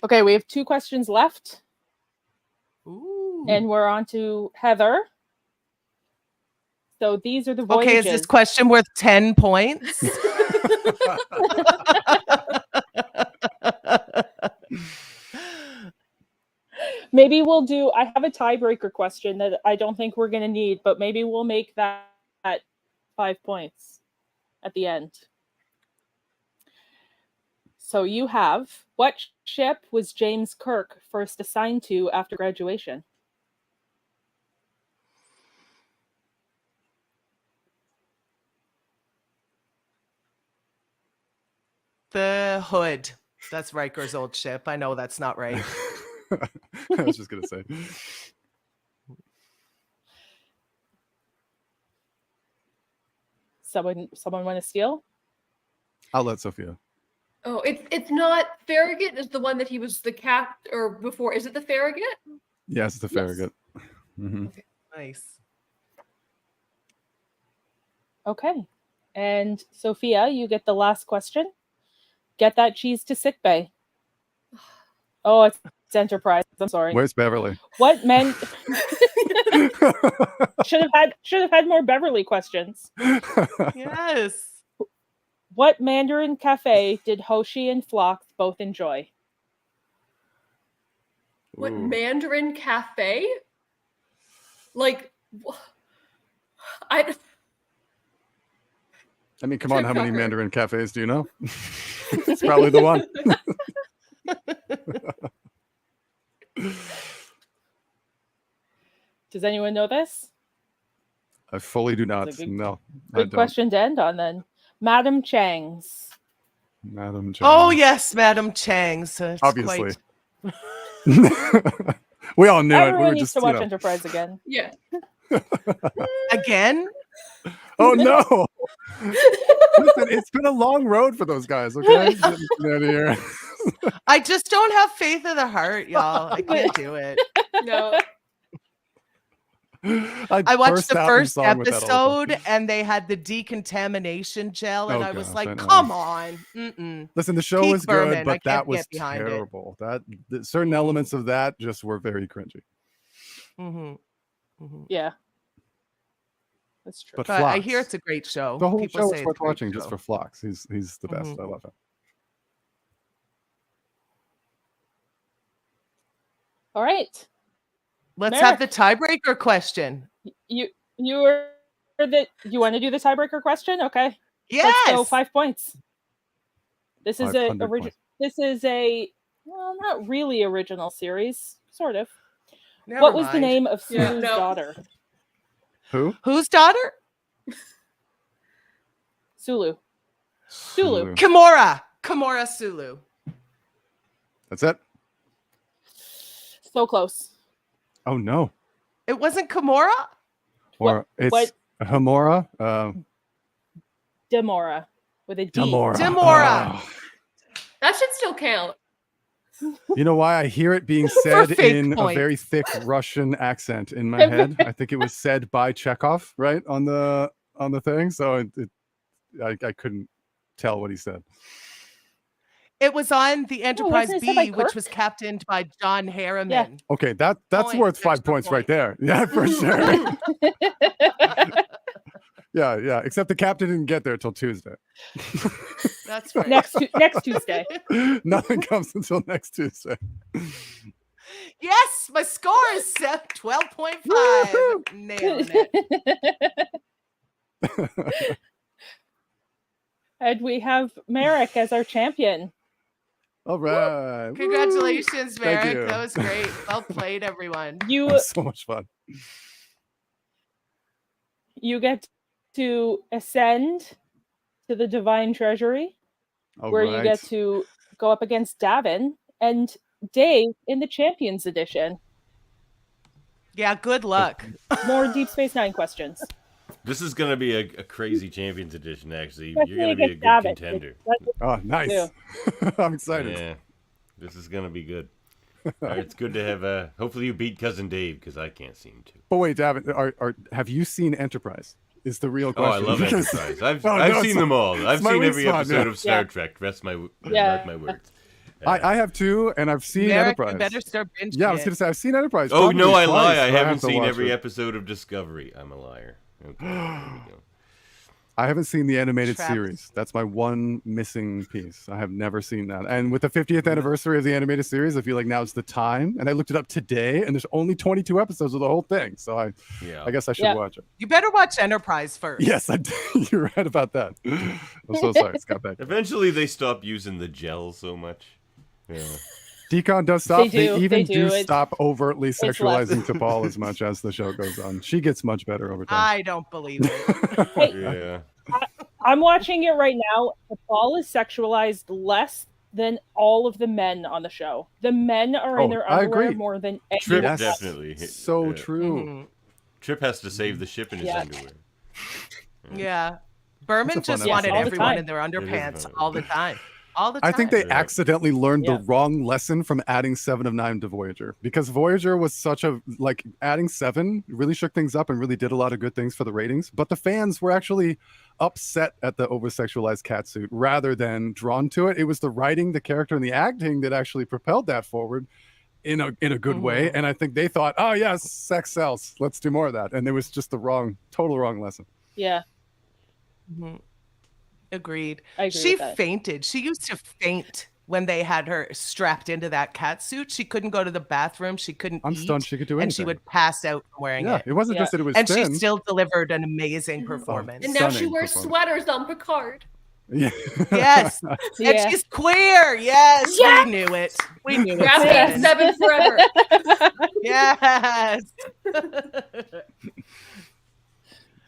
Okay, we have 2 questions left, Ooh. and we're on to Heather. So these are the Okay, voyages. is this question worth 10 points? Maybe we'll do. I have a tiebreaker question that I don't think we're going to need, but maybe we'll make that 5 points at the end. So you have, what ship was James Kirk first assigned to after graduation? The Hood. That's Riker's old ship. I know that's not right. I was just gonna say. Someone want to steal? I'll let Sophia. Oh, it's not Farragut is the one that he was the cap or before. Is it the Farragut? Yes, the Yes. Farragut. Mhm. Nice. Okay. And Sophia, you get the last question. Get that cheese to sickbay. Oh, it's Enterprise. I'm sorry. Where's Beverly? What men should have had more Beverly questions. Yes. What Mandarin cafe did Hoshi and Flock both enjoy? What Ooh. Mandarin Cafe? Like, I I mean, come on, how many Tucker. Mandarin cafes do you know? It's probably the one. Does anyone know this? I fully do not. It's a good- No, I Good don't. question to end on then. Madam Chang's. Madam Oh, Chang. yes, Madam Chang's. It's Obviously. quite- We all knew it. We Everyone were needs just, to you watch know. Enterprise again. yeah. Again? Oh no! Listen, it's been a long road for those guys. Okay, Getting out of here. I just don't have faith in the heart, y'all. I can't do it. No. I watched burst the out in first song with that all the time. episode and they had the decontamination gel, and Oh, I was gosh, I like, know. come on. Mm-mm. Listen, the show Peak was vermin. good, I but can't that was get behind it. terrible. Certain elements of that just were very cringy. Mm-hmm. Mm-hmm. Yeah. That's true. But But I hear Phlox, it's a great show. the whole People show say is it's worth a great watching just show. for Phlox. He's the best. Mhm. I love him. All right. Let's have the Maeric. tiebreaker question. You want to do the tiebreaker question? Okay. Yes. Let's go 5 points. This is 500 points. this is a well, not really original series, sort of. Never What was the mind. name of Yeah, Sulu's no. daughter? Who? Whose daughter? Sulu. Sulu. Kimura Sulu. That's it. So close. Oh no. It wasn't Kimura? Or What- it's Hamora. Demora with a D. Damora. Demora. Oh. That should still count. You know why? I hear it being For said fake in a points. very thick Russian accent in my head. I think it was said by Chekhov, right, on the thing. So I couldn't tell what he said. It was on the Enterprise wasn't it said by B, which Kirk? was captained by John Harriman. Okay, that's Point, worth 5 extra points right point. there. Yeah, for sure. Yeah. Except the captain didn't get there till Tuesday. That's right. next Tuesday. Nothing comes until next Tuesday. Yes, my score is 12.5. Woohoo! Nailing it. And we have Maeric as our champion. All right. Woo! Congratulations, Thank Maeric. you. That was great. Well played, everyone. You That was so much fun. you get to ascend to the divine treasury, All where right. you get to go up against Davan and Dave in the Champions Edition. Yeah, good luck. More Deep Space Nine questions. This is going to be a crazy Champions Edition, actually. Especially You're going to be a against good Davan. contender. Oh, nice. Yeah. I'm excited. Yeah, this is going to be good. It's good to have, hopefully you beat Cousin Dave, because I can't seem to. But wait, Davin, have you seen Enterprise? Is the real Oh, I question. love Because- Enterprise. I've Oh, no, I've it's seen not- them all. I've my seen weak every spot, episode yeah. of Star Yeah. Trek. Mark my words. I have too, and I've seen Maeric, Enterprise. you better start binging Yeah, I was it. going to say, I've seen Enterprise. Oh, probably no, I twice, lie. I so haven't have to seen watch every it. episode of Discovery. I'm a liar. Okay, there we go. I haven't seen the animated Travis. series. That's my one missing piece. I have never seen that. And with the 50th anniversary of the animated series, I feel like now's the time. And I looked it up today, and there's only 22 episodes of the whole thing. So I guess I should Yeah. watch it. You better watch Enterprise first. Yes, you're right about that. I'm so sorry, Scott Beck. Eventually, they stop using the gel so much. Yeah. Decon does stop. They They do. It's- stop overtly less. sexualizing T'Pol as much as the show goes on. She gets much better over time. I don't believe it. Yeah. I'm watching it right now. The ball is sexualized less than all of the men on the show. The men are in Oh, their I underwear agree. more than Trip anyone. Yes. definitely. So Yeah. true. Mhm. Trip has to save the ship in his Yeah. underwear. Yeah. Berman That's a fun just wanted episode. All the everyone time. in their is underpants fun. all the time. All the time. I think they Yeah. accidentally learned Yeah. the wrong lesson from adding 7 of 9 to Voyager, because Voyager was such a, like, adding 7 really shook things up and really did a lot of good things for the ratings, but the fans were actually upset at the over-sexualized catsuit rather than drawn to it. It was the writing, the character, and the acting that actually propelled that forward in a good way. Mhm. And I think they thought, oh yes, sex sells, let's do more of that. And it was just the total wrong lesson. Yeah, Mhm. Agreed. I agree She with that. fainted. She used to faint when they had her strapped into that cat suit. She couldn't go to the bathroom. She couldn't I'm eat, stunned she could do anything. and she would pass out from wearing Yeah, it. it wasn't Yeah. just that it was And she thin. still delivered an amazing performance. And now she Stunning wears performance. sweaters on Picard. Yeah. Yes. And Yeah. she's queer. Yes. Yes! We knew it. We knew it. Graphic Stan. 7 forever. Yes.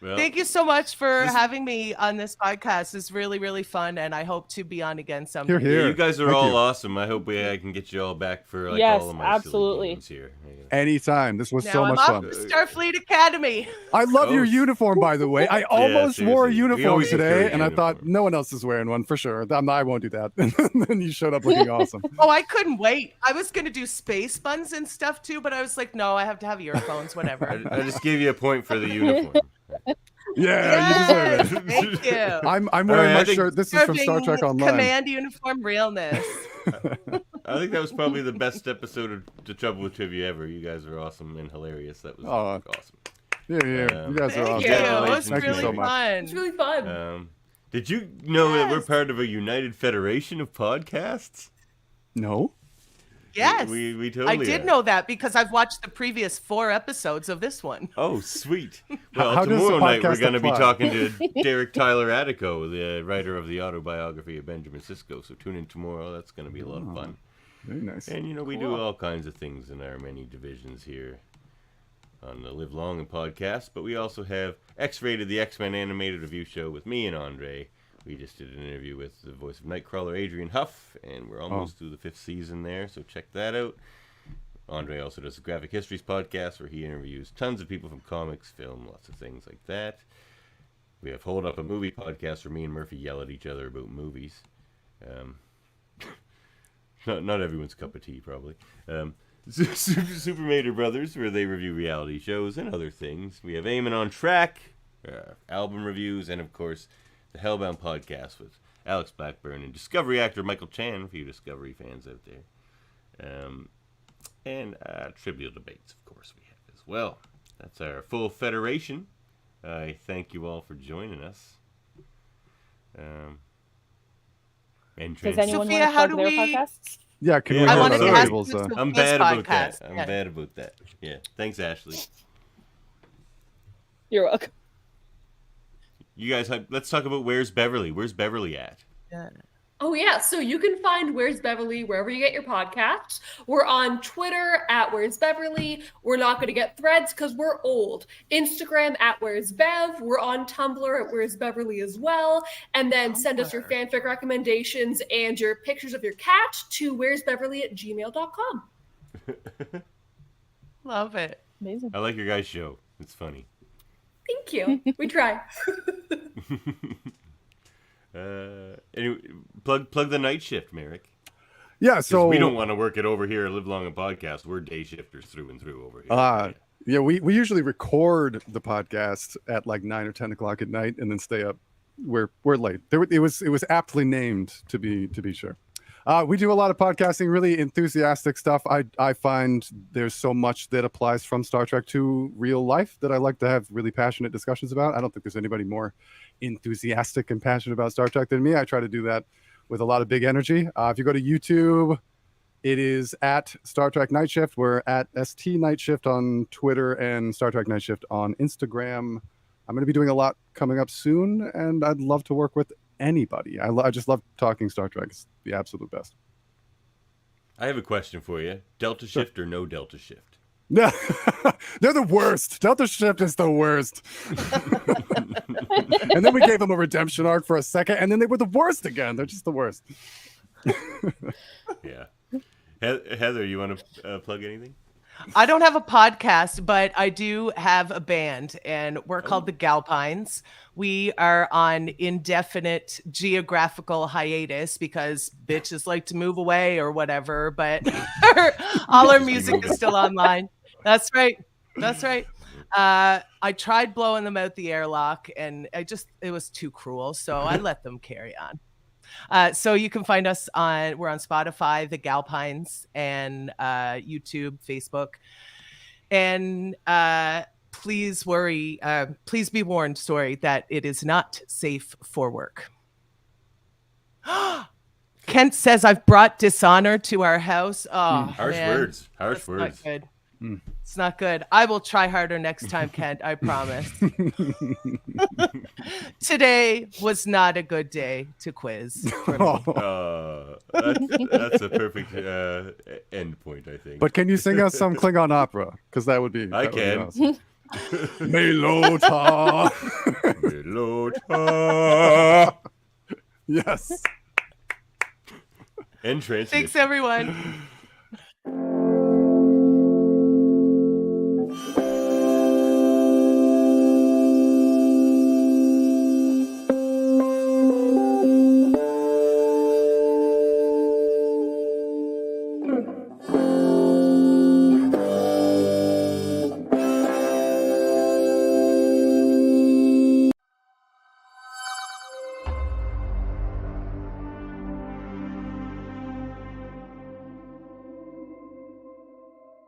Well, Thank you so much for This- having me on this podcast. It's really, really fun, and I hope to be on again someday. Here, here. you guys are Thank all you. awesome. I hope I can get you all back for like Yes, all of my absolutely. silly games here. Yeah. Anytime. This was Now so I'm much off fun. to Starfleet Academy. I love your Oh. uniform, by the way. I almost wore a seriously. We uniform always today, encourage and I thought uniform. no one else is wearing one for sure. I won't do that. And then you showed up looking awesome. Oh, I couldn't wait. I was going to do space buns and stuff too, but I was like, no, I have to have earphones, whatever. I just gave you a point for the uniform. Yeah, you deserve it. Thank you. I'm All wearing right, my I think- shirt. This is from Star Trek Serving Online. Command uniform realness. I think that was probably the best episode of The Trouble with Trivia ever. You guys are awesome and hilarious. That was Oh. awesome. Here, here. You guys are Thank awesome. you. It Congratulations, was Thank you really so much. fun. It's really fun. Did you know that we're Yes. part of a united federation of podcasts? No? Yes. We I totally did are. know that because I've watched the previous 4 episodes of this one. Oh, sweet. Well, how does the tomorrow night we're podcast going to be apply? talking to Derek Tyler Attico, the writer of the autobiography of Benjamin Sisko. So tune in tomorrow. That's going to be a lot of fun. Very nice. And, we do Cool. all kinds of things in our many divisions here on the Live Long and podcast. But we also have X-Rated, the X-Men animated review show with me and Andre We just did an interview with the voice of Nightcrawler, Adrian Huff, and we're almost through the 5th season there, so check that out. Andre also does the Graphic Histories podcast, where he interviews tons of people from comics, film, lots of things like that. We have Hold Up a Movie podcast, where me and Murphy yell at each other about movies. Not everyone's cup of tea, probably. Super Mater Brothers, where they review reality shows and other things. We have Eamon on Track, album reviews, and of course, the Hellbound podcast with Alex Blackburn and Discovery actor Michael Chan, for you Discovery fans out there. And Trivial Debates, of course, we have as well. That's our full federation. I thank you all for joining us. Does anyone Sophia, want to how plug do their we- podcasts? Yeah, can we Yeah, hear I what wanted to other ask people's? I'm This bad about podcast, that. I'm yeah. bad about that. Yeah. Thanks, Ashley. You're welcome. You guys, let's talk about Where's Beverly. Where's Beverly at? Oh, yeah. So you can find Where's Beverly wherever you get your podcasts. We're on Twitter at Where's Beverly. We're not going to get threads because we're old. Instagram at Where's Bev. We're on Tumblr at Where's Beverly as well. And then send us your fanfic recommendations and your pictures of your cat to where'sbeverly@gmail.com. Love it. Amazing. I like your guys' show. It's funny. Thank you. We try. Anyway, plug the night shift, Maeric. Yeah, 'Cause so we don't want to work it over here, live long and podcast. We're day shifters through and through over here. yeah, we usually record the podcast at like 9 or 10 o'clock at night and then stay up. We're late. It was aptly named to be sure. We do a lot of podcasting, really enthusiastic stuff. I find there's so much that applies from Star Trek to real life that I like to have really passionate discussions about. I don't think there's anybody more enthusiastic and passionate about Star Trek than me. I try to do that with a lot of big energy. If you go to YouTube, it is at Star Trek Night Shift. We're at ST Night Shift on Twitter and Star Trek Night Shift on Instagram. I'm going to be doing a lot coming up soon, and I'd love to work with anybody. I just love talking Star Trek. It's the absolute best. I have a question for you. Delta shift or no Delta shift? Yeah, they're the worst. Delta Shift is the worst. And then we gave them a redemption arc for a second, and then they were the worst again. They're just the worst. Yeah. Heather, you want to plug anything? I don't have a podcast, but I do have a band, and we're called the Galpines. We are on indefinite geographical hiatus because bitches like to move away or whatever, but all our music is still online. That's right. That's right. I tried blowing them out the airlock, and it was too cruel, so I let them carry on. So you can find us we're on Spotify, the Galpines, and YouTube, Facebook. And please be warned, that it is not safe for work. Kent says I've brought dishonor to our house. Oh, Harsh man. words. Harsh That's words. not good. It's not good. I will try harder next time, Kent. I promise. Today was not a good day to quiz for me. That's a perfect end point, I think. But can you sing us some Klingon opera? Because that would be. I that would be can. awesome. Melota. Melota. Yes. Entrance. Thanks, everyone.